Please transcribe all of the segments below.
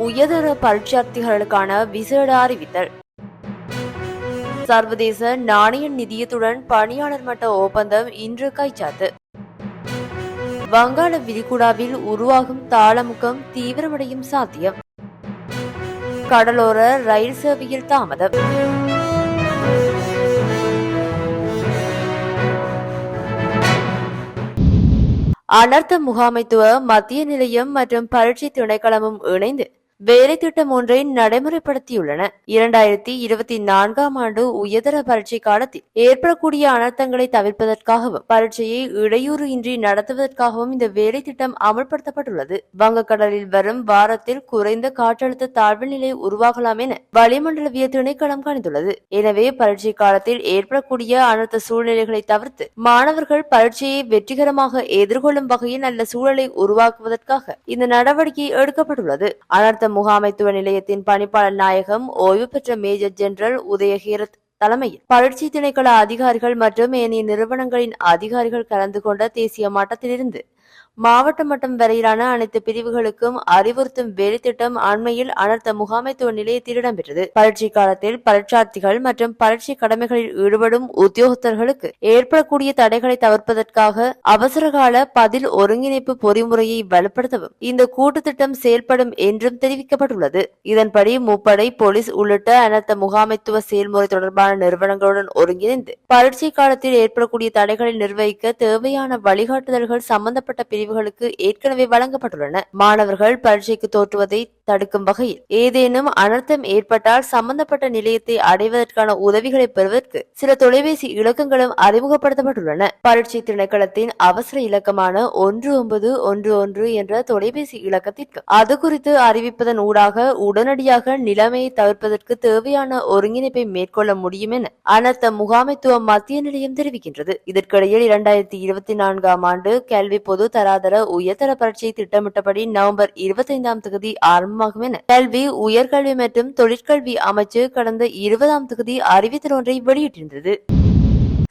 உயர்தர பரீட்சார்த்திகளுக்கான விசேட அறிவித்தல். சர்வதேச நாணய நிதியத்துடன் பணியாளர் மட்ட ஒப்பந்தம் இன்று கைச்சாத்து. வங்காள விரிகுடாவில் உருவாகும் தாளமுக்கம் தீவிரமடையும் சாத்தியம். கடலோர ரயில் சேவையில் தாமதம். அனர்த்த முகாமைத்துவ மத்திய நிலையம் மற்றும் பரீட்சை திணைக்களமும் இணைந்து வேலை திட்டம் ஒன்றை நடைமுறைப்படுத்தியுள்ளன. 2024ஆம் ஆண்டு உயர்தர பரீட்சை காலத்தில் ஏற்படக்கூடிய அனர்த்தங்களை தவிர்ப்பதற்காகவும் பரீட்சையை இடையூறு இன்றி நடத்துவதற்காகவும் இந்த வேலை திட்டம் அமல்படுத்தப்பட்டுள்ளது. வங்கக்கடலில் வரும் வாரத்தில் குறைந்த காற்றழுத்த தாழ்வு நிலை உருவாகலாம் என வளிமண்டலவிய திணைக்களம் கணித்துள்ளது. எனவே பரீட்சை காலத்தில் ஏற்படக்கூடிய அனர்த்த சூழ்நிலைகளை தவிர்த்து மாணவர்கள் பரீட்சையை வெற்றிகரமாக எதிர்கொள்ளும் வகையில் நல்ல சூழலை உருவாக்குவதற்காக இந்த நடவடிக்கை எடுக்கப்பட்டுள்ளது. அனர்த்த முகாமைத்துவ நிலையத்தின் பணிப்பாளர் நாயகம் ஓய்வு பெற்ற மேஜர் ஜெனரல் உதயகீரத் தலைமையில் பரீட்சை திணைக்கள அதிகாரிகள் மற்றும் ஏனைய நிறுவனங்களின் அதிகாரிகள் கலந்து கொண்ட தேசிய மட்டத்திலிருந்து மாவட்ட மட்டம் வரையிலான அனைத்து பிரிவுகளுக்கும் அறிவுறுத்தும் வேலை திட்டம் அண்மையில் அனர்த்த முகாமைத்துவ நிலையத்தில் இடம்பெற்றது. பரீட்சை காலத்தில் பரீட்சார்த்திகள் மற்றும் பரீட்சை கடமைகளில் ஈடுபடும் உத்தியோகத்தர்களுக்கு ஏற்படக்கூடிய தடைகளை தவிர்ப்பதற்காக அவசரகால பதில் ஒருங்கிணைப்பு பொறிமுறையை வலுப்படுத்தவும் இந்த கூட்டு திட்டம் செயல்படும் என்றும் தெரிவிக்கப்பட்டுள்ளது. இதன்படி முப்படை, போலீஸ் உள்ளிட்ட அனர்த்த முகாமைத்துவ செயல்முறை தொடர்பான நிறுவனங்களுடன் ஒருங்கிணைந்து பரீட்சை காலத்தில் ஏற்படக்கூடிய தடைகளை நிர்வகிக்க தேவையான வழிகாட்டுதல்கள் சம்பந்தப்பட்ட பிரிவுகளுக்கு ஏற்கனவே வழங்கப்பட்டுள்ளன. மாணவர்கள் பரீட்சைக்கு தோற்றுவதை தடுக்கும் வகையில் ஏதேனும் அனர்த்தம் ஏற்பட்டால் சம்பந்தப்பட்ட நிலையத்தை அடைவதற்கான உதவிகளை பெறுவதற்கு சில தொலைபேசி இலக்கங்களும் அறிமுகப்படுத்தப்பட்டுள்ளன. பரீட்சை திணைக்களத்தின் அவசர இலக்கமான 1911 என்ற தொலைபேசி இலக்கத்திற்கு அது குறித்து அறிவிப்பதன் ஊடாக உடனடியாக நிலைமையை தவிர்ப்பதற்கு தேவையான ஒருங்கிணைப்பை மேற்கொள்ள முடியும் என அனர்த்த முகாமைத்துவ மத்திய நிலையம் தெரிவிக்கின்றது. இதற்கிடையில் 2024ஆம் ஆண்டு கல்வி பொது தராதர உயர்தர பரீட்சை திட்டமிட்டபடி நவம்பர் 25ஆம் தேதி ஆரம்பமாகும் என கல்வி, உயர்கல்வி மற்றும் தொழிற்கல்வி அமைச்சு கடந்த 20ஆம் தேதி அறிவித்தல் ஒன்றை வெளியிட்டிருந்தது.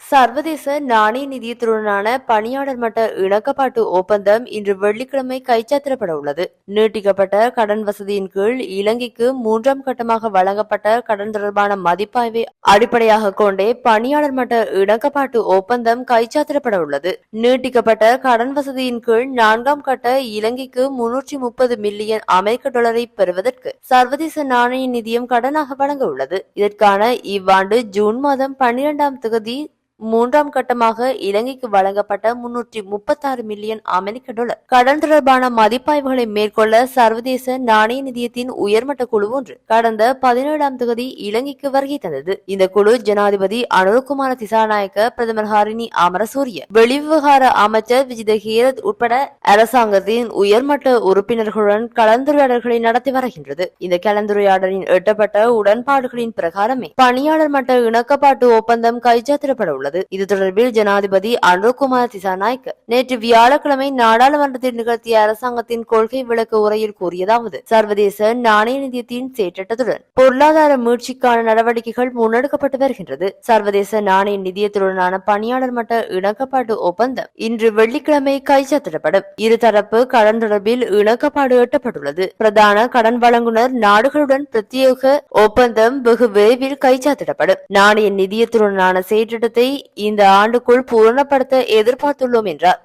சர்வதேச நாணய நிதியத்துடனான பணியாளர் மட்ட இணக்கப்பாட்டு ஒப்பந்தம் இன்று வெள்ளிக்கிழமை கைச்சாத்திடப்பட உள்ளது. நீட்டிக்கப்பட்ட கடன் வசதியின் கீழ் இலங்கைக்கு 3ஆம் கட்டமாக வழங்கப்பட்ட கடன் தொடர்பான மதிப்பாய்வை அடிப்படையாக கொண்டே பணியாளர் மட்ட இணக்கப்பாட்டு ஒப்பந்தம் கைச்சாத்திடப்பட உள்ளது. நீட்டிக்கப்பட்ட கடன் வசதியின் கீழ் 4ஆம் கட்ட இலங்கைக்கு 330 மில்லியன் அமெரிக்க டாலரை பெறுவதற்கு சர்வதேச நாணய நிதியம் கடனாக வழங்க உள்ளது. இதற்கான இவ்வாண்டு ஜூன் மாதம் 12ஆம் தேதி 3ஆம் கட்டமாக இலங்கைக்கு வழங்கப்பட்ட 336 மில்லியன் அமெரிக்க டாலர் கடன் தொடர்பான மதிப்பாய்வுகளை மேற்கொள்ள சர்வதேச நாணய நிதியத்தின் உயர்மட்ட குழு ஒன்று கடந்த 17ஆம் தேதி இலங்கைக்கு வருகை தந்தது. இந்த குழு ஜனாதிபதி அனுரகுமார திசாநாயக்க, பிரதமர் ஹரிணி அமரசூரிய, வெளிவிவகார அமைச்சர் விஜித ஹேரத் உட்பட அரசாங்கத்தின் உயர்மட்ட உறுப்பினர்களுடன் கலந்துரையாடல்களை நடத்தி வருகின்றது. இந்த கலந்துரையாடலின் எட்டப்பட்ட உடன்பாடுகளின் பிரகாரமே பணியாளர் மட்ட இணக்கப்பாட்டு ஒப்பந்தம் கைச்சாத்திடப்பட உள்ளது. இது தொடர்பில் ஜனாதிபதி அனுரகுமார திசாநாயக்க நேற்று வியாழக்கிழமை நாடாளுமன்றத்தில் நிகழ்த்திய அரசாங்கத்தின் கொள்கை விளக்க உரையில் கூறியதாவது: சர்வதேச நாணய நிதியத்தின் செயற்றத்துடன் பொருளாதார மீட்சிக்கான நடவடிக்கைகள் முன்னெடுக்கப்பட்டு வருகின்றது. சர்வதேச நாணய நிதியத்துடனான பணியாளர் மட்ட இணக்கப்பாட்டு ஒப்பந்தம் இன்று வெள்ளிக்கிழமை கைச்சாத்திடப்படும். இருதரப்பு கடன் தொடர்பில் இணக்கப்பாடு எட்டப்பட்டுள்ளது. பிரதான கடன் வழங்குனர் நாடுகளுடன் பிரத்யேக ஒப்பந்தம் வெகு விரைவில் கைச்சாத்திடப்படும். நாணய நிதியத்துடனான செயற்றிட்டத்தை இந்த ஆண்டுக்குள் பூரணப்படுத்த எதிர்பார்த்துள்ளோம் என்றார்.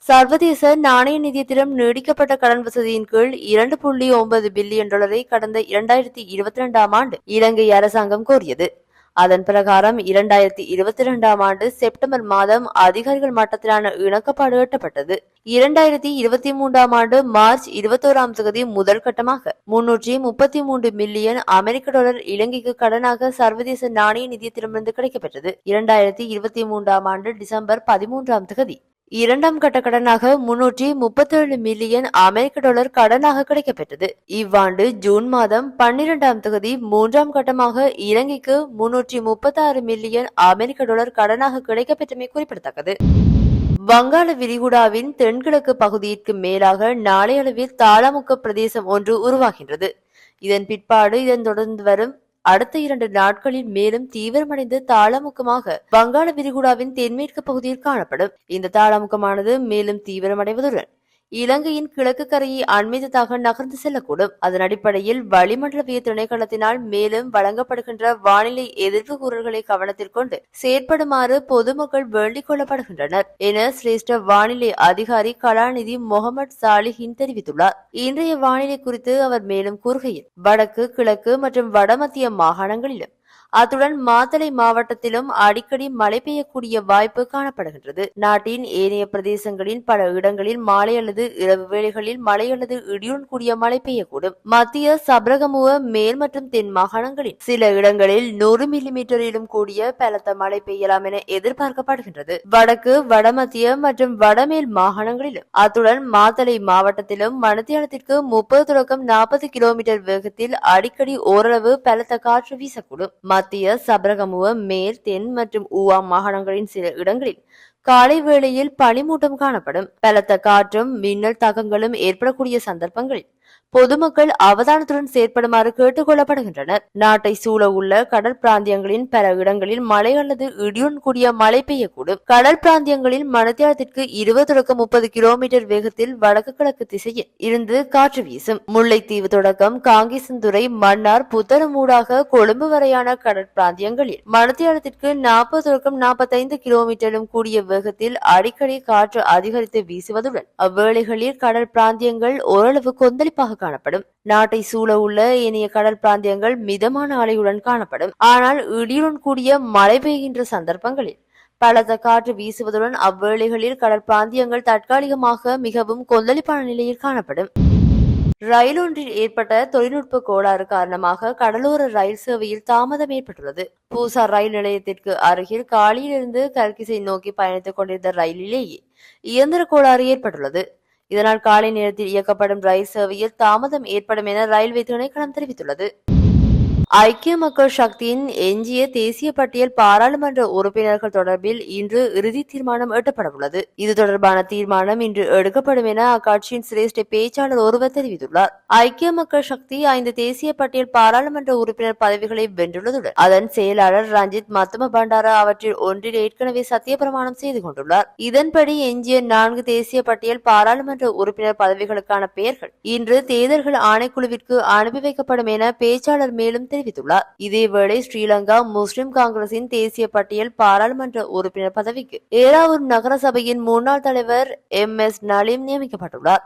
சர்வதேச நாணய நிதியத்திடம் நீடிக்கப்பட்ட கடன் வசதியின் கீழ் 2.9 பில்லியன் டாலரை கடந்த 2022ஆம் ஆண்டு இலங்கை அரசாங்கம் கோரியது. அதன் பிரகாரம் 2022ஆம் ஆண்டு செப்டம்பர் மாதம் அதிகாரிகள் மட்டத்திலான இணக்கப்பாடு எட்டப்பட்டது. 2023ஆம் ஆண்டு மார்ச் 21ஆம் தேதி முதல் கட்டமாக 333 மில்லியன் அமெரிக்க டாலர் இலங்கைக்கு கடனாக சர்வதேச நாணய நிதியத்திடமிருந்து கிடைக்கப்பெற்றது. 2023ஆம் ஆண்டு டிசம்பர் 13ஆம் தேதி 2ஆம் கட்ட கடனாக 337 மில்லியன் அமெரிக்க டாலர் கடனாக கிடைக்கப்பெற்றது. இவ்வாண்டு ஜூன் மாதம் 12ஆம் தேதி 3ஆம் கட்டமாக இலங்கைக்கு 336 மில்லியன் அமெரிக்க டாலர் கடனாக கிடைக்கப்பெற்றமை குறிப்பிடத்தக்கது. வங்காள விரிகுடாவின் தென்கிழக்கு பகுதியிற்கு மேலாக நாளையளவில் தாளமுக்க பிரதேசம் ஒன்று உருவாகின்றது. இதன் பிற்பாடு இதன் தொடர்ந்து வரும் அடுத்த 2 நாட்களில் மேலும் தீவிரமடைந்து தாளமுக்கமாக வங்காள விரிகுடாவின் தென்மேற்கு பகுதியில் காணப்படும். இந்த தாளமுக்கமானது மேலும் தீவிரமடைவதுடன் இலங்கையின் கிழக்கு கரையை அண்மித்ததாக நகர்ந்து செல்லக்கூடும். அதன் அடிப்படையில் வளிமண்டலவிய திணைக்களத்தினால் மேலும் வழங்கப்படுகின்ற வானிலை எதிர்ப்பு கூறல்களை கவனத்தில் கொண்டு செயற்படுமாறு பொதுமக்கள் வேண்டிக் கொள்ளப்படுகின்றனர் என சிரேஷ்ட வானிலை அதிகாரி கலாநிதி முகமது சாலிஹின் தெரிவித்துள்ளார். இன்றைய வானிலை குறித்து அவர் மேலும் கூறுகையில், வடக்கு, கிழக்கு மற்றும் வடமத்திய மாகாணங்களிலும் அத்துடன் மாத்தளை மாவட்டத்திலும் அடிக்கடி மழை பெய்யக்கூடிய வாய்ப்பு காணப்படுகின்றது. நாட்டின் ஏனைய பிரதேசங்களின் பல இடங்களில் மாலை அல்லது இரவு வேளைகளில் மழை அல்லது இடியுடன் கூடிய மழை பெய்யக்கூடும். மத்திய சபரகமுவ மேல் மற்றும் தென் மாகாணங்களில் சில இடங்களில் 100 மில்லிமீட்டரிலும் கூடிய பலத்த மழை பெய்யலாம் என எதிர்பார்க்கப்படுகின்றது. வடக்கு, வடமத்திய மற்றும் வடமேல் மாகாணங்களிலும் அத்துடன் மாத்தளை மாவட்டத்திலும் மணித்தியாலத்திற்கு 30 தொடக்கம் 40 கிலோமீட்டர் வேகத்தில் அடிக்கடி ஓரளவு பலத்த காற்று வீசக்கூடும். மத்திய சபரகமுவ மேல், தென் மற்றும் ஊவா மாகாணங்களின் சில இடங்களில் காலை வேளையில் பனிமூட்டம் காணப்படும். பலத்த காற்றும் மின்னல் தாக்கங்களும் ஏற்படக்கூடிய சந்தர்ப்பங்களில் பொதுமக்கள் அவதானத்துடன் செயற்படுமாறு கேட்டுக் கொள்ளப்படுகின்றனர். நாட்டை சூழ உள்ள கடல் பிராந்தியங்களின் பல இடங்களில் மழை அல்லது இடியுடன் கூடிய மழை பெய்யக்கூடும். கடல் பிராந்தியங்களில் மணித்தியாலத்திற்கு 20 தொடக்கம் 30 கிலோமீட்டர் வேகத்தில் வடக்கு கிழக்கு திசையில் இருந்து காற்று வீசும். முல்லைத்தீவு தொடக்கம் காங்கேசன்துறை, மன்னார், புத்தளமூடாக கொழும்பு வரையான கடல் பிராந்தியங்களில் மணித்தியாலத்திற்கு 40 தொடக்கம் 45 கிலோமீட்டரும் கூடிய வேகத்தில் அடிக்கடி காற்று அதிகரித்து வீசுவதுடன் அவ்வேளைகளில் கடல் பிராந்தியங்கள் ஓரளவு கொந்தளிப்பாக காணப்படும். நாட்டை சூழ உள்ள ஏனைய கடல் பிராந்தியங்கள் மிதமான அலையுடன் காணப்படும். ஆனால் இடியுடன் கூடிய மழை பெய்கின்ற சந்தர்ப்பங்களில் பலத்த காற்று வீசுவதுடன் அவ்வேளைகளில் கடல் பிராந்தியங்கள் தற்காலிகமாக மிகவும் கொந்தளிப்பான நிலையில் காணப்படும். ரயில் ஒன்றில் ஏற்பட்ட தொழில்நுட்ப கோளாறு காரணமாக கடலோர ரயில் சேவையில் தாமதம் ஏற்பட்டுள்ளது. பூசா ரயில் நிலையத்திற்கு அருகில் காலியிலிருந்து கல்கிசை நோக்கி பயணித்துக் கொண்டிருந்த ரயிலிலேயே இயந்திர கோளாறு ஏற்பட்டுள்ளது. இதனால் காலை நேரத்தில் இயக்கப்படும் ரயில் சேவையில் தாமதம் ஏற்படும் என ரயில்வே திணைக்களம் தெரிவித்துள்ளது. ஐக்கிய மக்கள் சக்தியின் எஞ்சிய தேசிய பட்டியல் பாராளுமன்ற உறுப்பினர்கள் தொடர்பில் இன்று இறுதி தீர்மானம் எட்டப்படவுள்ளது. இது தொடர்பான தீர்மானம் இன்று எடுக்கப்படும் என அக்கட்சியின் சிரேஷ்ட பேச்சாளர் ஒருவர் தெரிவித்துள்ளார். ஐக்கிய மக்கள் சக்தி 5 தேசிய பட்டியல் பாராளுமன்ற உறுப்பினர் பதவிகளை வென்றுள்ளதுடன் அதன் செயலாளர் ரஞ்சித் மத்தும பண்டார அவற்றில் ஒன்றில் ஏற்கனவே சத்தியப்பிரமாணம் செய்து கொண்டுள்ளார். இதன்படி எஞ்சிய 4 தேசிய பட்டியல் பாராளுமன்ற உறுப்பினர் பதவிகளுக்கான பெயர்கள் இன்று தேர்தல்கள் ஆணைக்குழுவிற்கு அனுப்பி வைக்கப்படும் என பேச்சாளர் மேலும் தெரிவித்துள்ளார். இதேவேளை ஸ்ரீலங்கா முஸ்லிம் காங்கிரசின் தேசிய பட்டியல் பாராளுமன்ற உறுப்பினர் பதவிக்கு ஏறாவூர் நகர சபையின் முன்னாள் தலைவர் MS நலீம் நியமிக்கப்பட்டுள்ளார்.